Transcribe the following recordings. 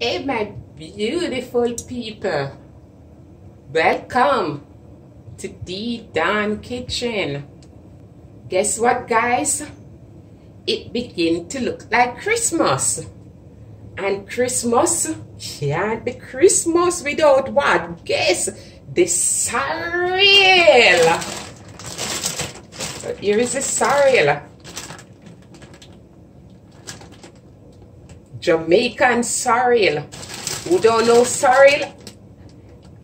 Hey my beautiful people, welcome to the Dawn Kitchen. Guess what, guys? It begins to look like Christmas, and Christmas can't be Christmas without what? Guess the sorrel. So here is the sorrel. Jamaican sorrel. Who don't know sorrel?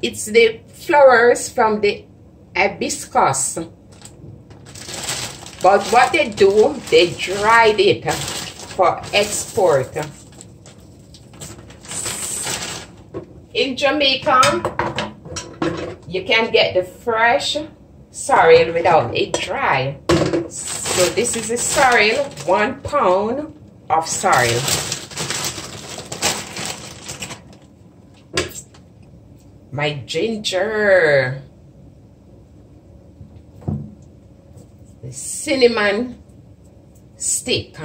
It's the flowers from the hibiscus. But what they do, they dried it for export. In Jamaica, you can get the fresh sorrel without it dry. So this is a sorrel, 1 pound of sorrel. My ginger, the cinnamon stick.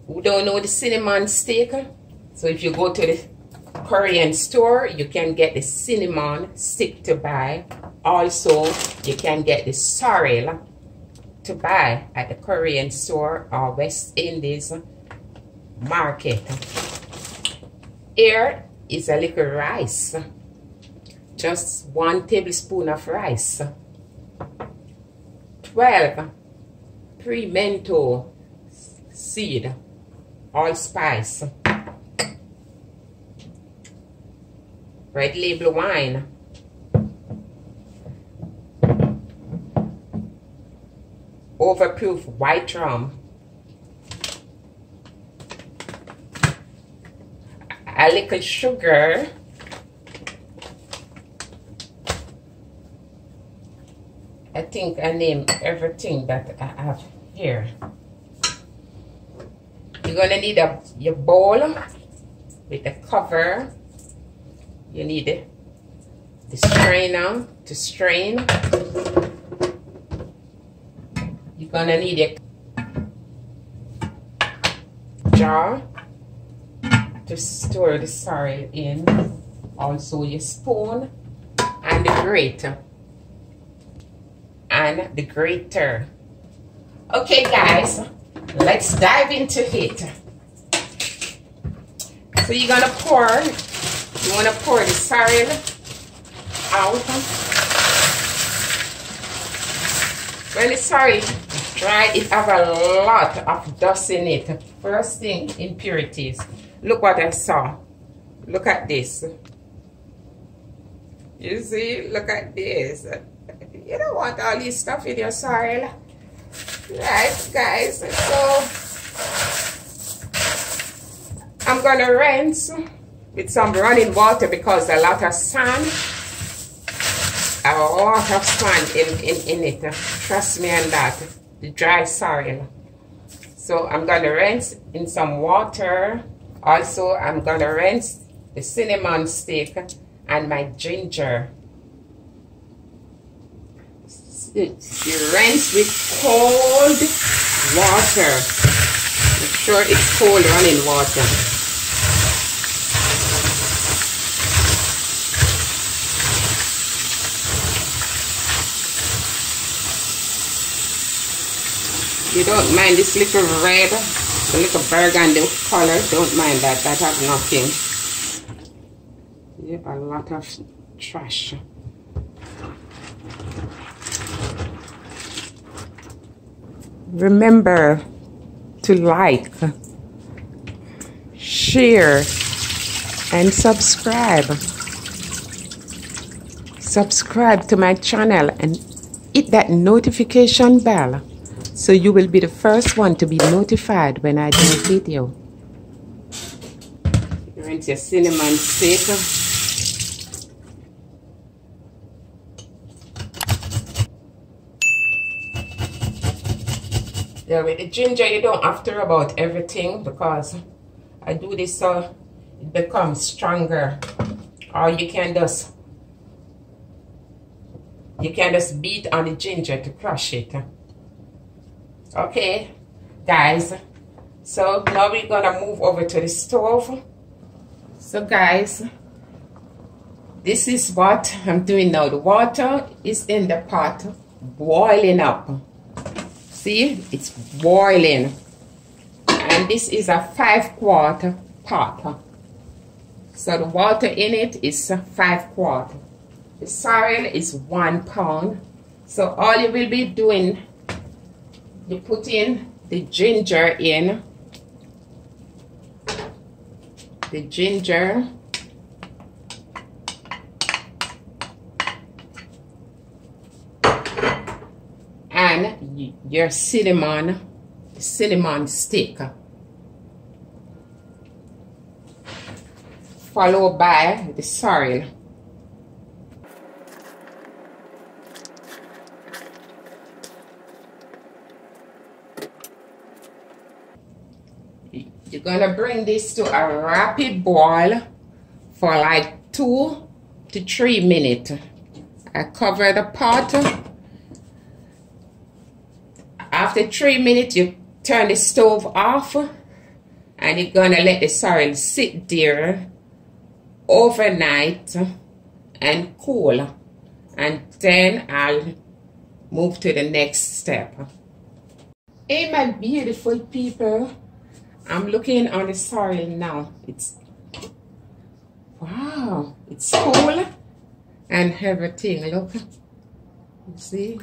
Who don't know the cinnamon stick? So if you go to the Korean store, you can get the cinnamon stick to buy. Also, you can get the sorrel to buy at the Korean store or West Indies market. Here is a little rice. Just 1 tablespoon of rice. 12 pimento seed, allspice. Red label wine. Overproof white rum. A little sugar. I think I named everything that I have here. You're gonna need your bowl with the cover. You need the strainer to strain. You're gonna need a jar to store the sorrel in. Also your spoon and the grater. And the grater. Okay guys, let's dive into it. So you're gonna pour, you wanna pour the sorrel out. When the sorrel dry, it have a lot of dust in it. First thing, impurities. Look what I saw. Look at this. You see, look at this. You don't want all this stuff in your sorrel. Right, guys? So, I'm going to rinse with some running water because a lot of sand. A lot of sand in it. Trust me on that. The dry sorrel. So, I'm going to rinse in some water. Also, I'm going to rinse the cinnamon stick and my ginger. You rinse with cold water. Make sure it's cold running water. You don't mind this little red, the little burgundy color. Don't mind that. That has nothing. Yeah, a lot of trash. Remember to like, share, and subscribe. Subscribe to my channel and hit that notification bell so you will be the first one to be notified when I do a video. Rinse your cinnamon stick. Yeah, with the ginger, you don't have to worry about everything because I do this so it becomes stronger. Or you can just beat on the ginger to crush it. Okay, guys. So now we're gonna move over to the stove. So guys, this is what I'm doing now. The water is in the pot boiling up. See, it's boiling. And this is a 5-quart pot. So the water in it is 5 quarts. The sorrel is 1 pound. So all you will be doing, you put in the ginger in. The ginger. And your cinnamon stick. Followed by the sorrel. You're gonna bring this to a rapid boil for like 2 to 3 minutes. I cover the pot. After 3 minutes, you turn the stove off and you're gonna let the sorrel sit there overnight and cool. And then I'll move to the next step. Hey my beautiful people, I'm looking on the sorrel now. It's, wow, it's cool and everything. Look, you see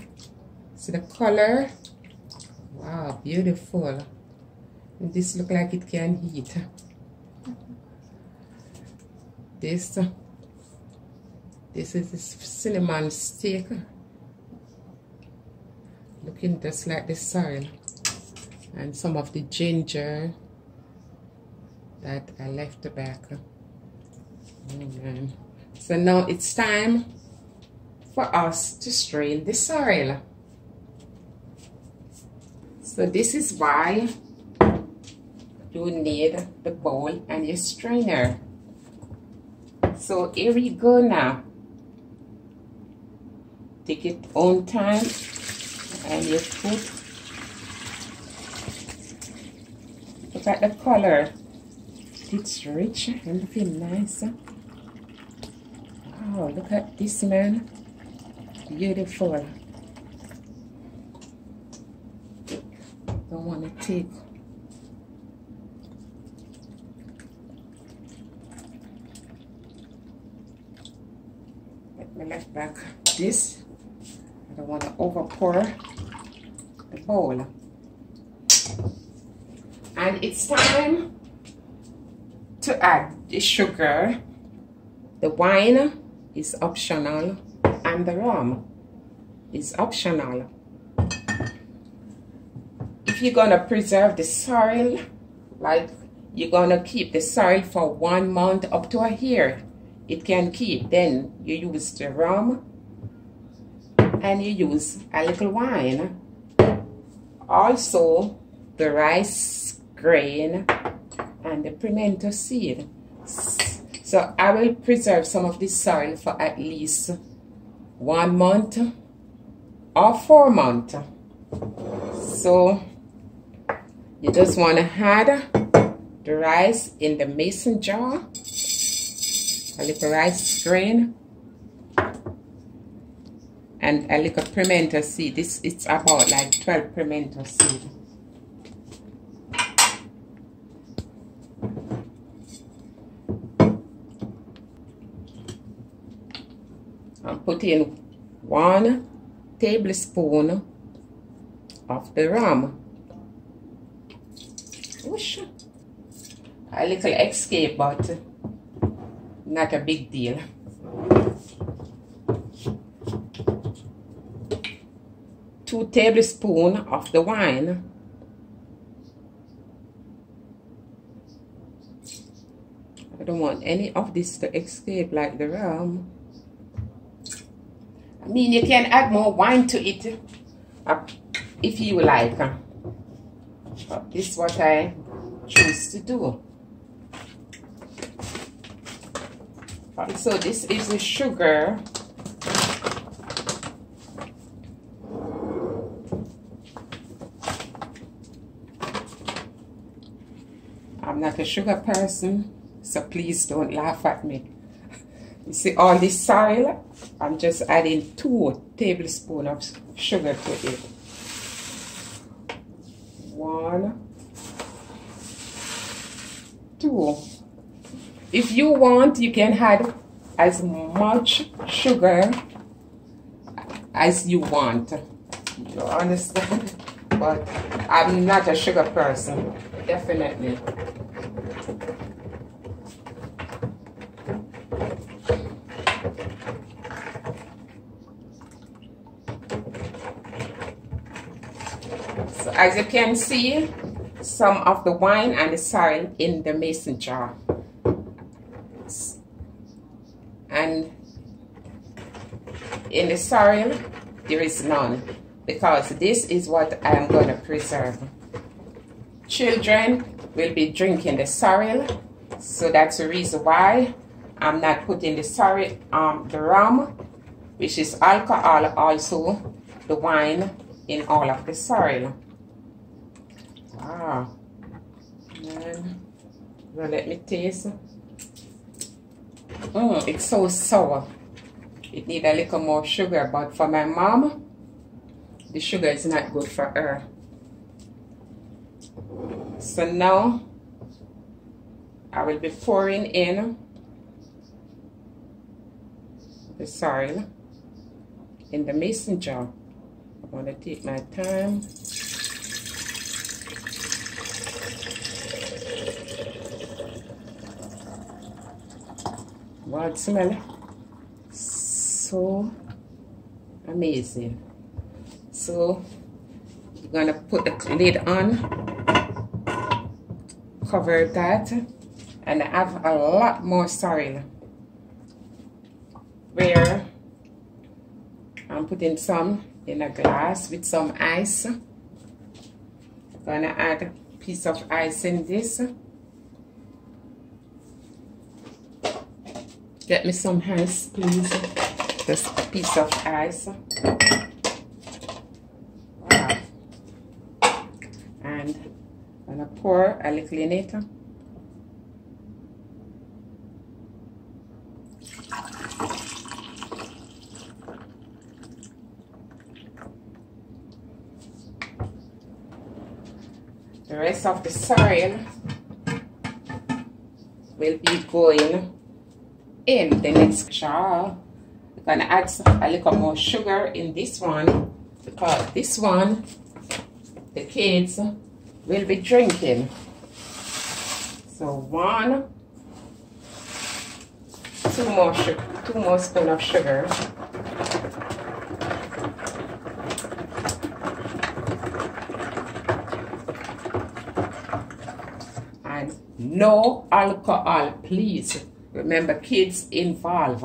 the color. Wow, beautiful. And this look like it can heat. This is the cinnamon stick. Looking just like the sorrel. And some of the ginger that I left back. Oh man. So now it's time for us to strain the sorrel. So this is why you need the bowl and your strainer. So here we go now. Take your own time and you put, look at the color. It's rich and looking nice. Wow, look at this, man. Beautiful. Don't want to take. Let me let back this. I don't want to over pour the bowl. And it's time to add the sugar. The wine is optional and the rum is optional. If you're gonna preserve the sorrel, like you're gonna keep the sorrel for 1 month up to a year, it can keep. Then you use the rum and you use a little wine. Also the rice grain and the pimento seed. So I will preserve some of this sorrel for at least 1 month or 4 months. So you just want to add the rice in the mason jar, a little rice grain, and a little pimento seed. This it's about like 12 pimento seed. I'm putting 1 tablespoon of the rum. Whoosh. A little escape, but not a big deal. Two tablespoons of the wine. I don't want any of this to escape like the rum. I mean, you can add more wine to it if you like. But this is what I choose to do. So this is the sugar. I'm not a sugar person, so please don't laugh at me. You see all this sorrel? I'm just adding 2 tablespoons of sugar to it. 1, 2. If you want, you can add as much sugar as you want. You understand? But I'm not a sugar person, definitely. So as you can see, some of the wine and the sorrel in the mason jar. And in the sorrel, there is none, because this is what I am going to preserve. Children will be drinking the sorrel, so that's the reason why I'm not putting the sorrel, the rum, which is alcohol, also the wine in all of the sorrel. Wow. And well, let me taste. It's so sour. It needs a little more sugar, but for my mom, the sugar is not good for her. So now I will be pouring in the sorrel in the mason jar. I'm going to take my time. Wow, it smells so amazing. So you're going to put the lid on, cover that, and I have a lot more sorrel, where I'm putting some in a glass with some ice. I'm going to add a piece of ice in this. Get me some ice, please. Just a piece of ice. Wow. And I'm gonna pour a little in it. The rest of the sorrel will be going in the next jar. I'm gonna add a little more sugar in this one, because this one the kids will be drinking. So 1, 2 more sugar, 2 more spoons of sugar. And no alcohol, please. Remember, kids involved.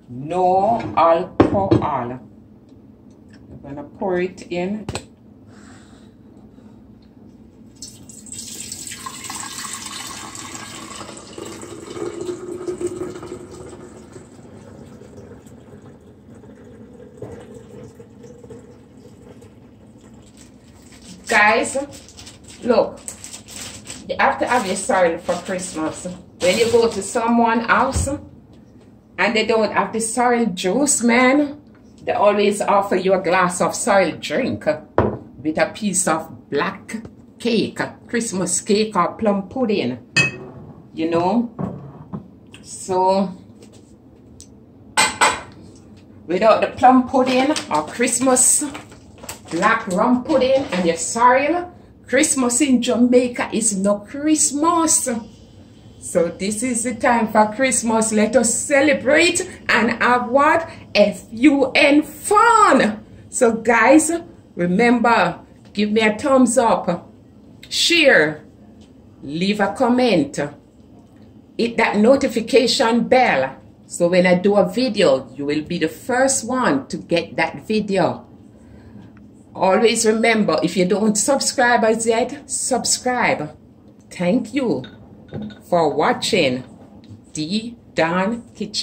No alcohol. I'm gonna pour it in. Guys, look, you have to have your sorrel for Christmas. When you go to someone's house and they don't have the sorrel juice, man, they always offer you a glass of sorrel drink with a piece of black cake, Christmas cake or plum pudding, you know. So without the plum pudding or Christmas black rum pudding and your sorrel, Christmas in Jamaica is no Christmas. So this is the time for Christmas. Let us celebrate and have what? F-U-N fun. So guys, remember, give me a thumbs up, share, leave a comment, hit that notification bell, so when I do a video, you will be the first one to get that video. Always remember, if you don't subscribe as yet, subscribe. Thank you for watching D Don Kitchen.